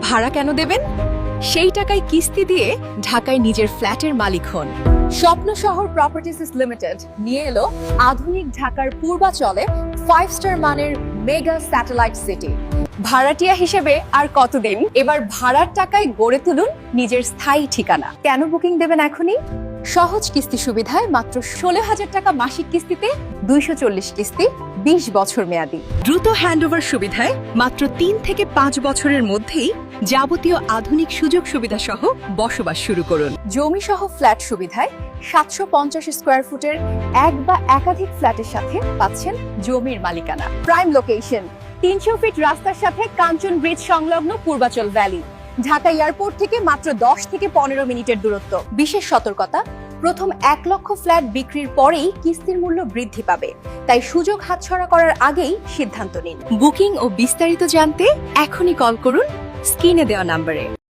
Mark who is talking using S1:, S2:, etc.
S1: ভাড়া কেন দেবেন? সেই টাকায় কিস্তি দিয়ে ঢাকায় নিজের ফ্ল্যাটের মালিক হন। স্বপ্ন শহর প্রপার্টিজ লিমিটেড নিয়ে এলো আধুনিক ঢাকার পূর্বাচলে 5 স্টার মানের মেগা স্যাটেলাইট সিটি। ভাড়াটিয়া হিসেবে আর কতদিন? এবার ভাড়ার টাকায় গড়ে তুলুন নিজের স্থায়ী ঠিকানা। কেন বুকিং দেবেন এখনই? সহজ কিস্তি সুবিধায় মাত্র 16,000 টাকা মাসিক কিস্তিতে 240 কিস্তি, 20 বছর মেয়াদি। দ্রুত হ্যান্ডওভার সুবিধায় মাত্র 3 থেকে 5 বছরের মধ্যেই যাবতীয় আধুনিক সুযোগ সুবিধা সহ বসবাস শুরু করুন। জমি সহ ফ্ল্যাট সুবিধায় 750 স্কয়ার ফুটের এক বা একাধিক ফ্ল্যাটের সাথে পাচ্ছেন জমির মালিকানা। প্রাইম লোকেশন, 300 ফিট রাস্তার সাথে কাঞ্চন ব্রিজ সংলগ্ন পূর্বাচল ভ্যালি। ঢাকা এয়ারপোর্ট থেকে মাত্র 10 থেকে 15 মিনিটের দূরত্ব। বিশেষ সতর্কতা, প্রথম 1 লক্ষ ফ্ল্যাট বিক্রির পরেই কিস্তির মূল্য বৃদ্ধি পাবে, তাই সুযোগ হাতছাড়া করার আগেই সিদ্ধান্ত নিন। বুকিং ও বিস্তারিত জানতে এখনই কল করুন স্ক্রিনে দেওয়া নম্বরে।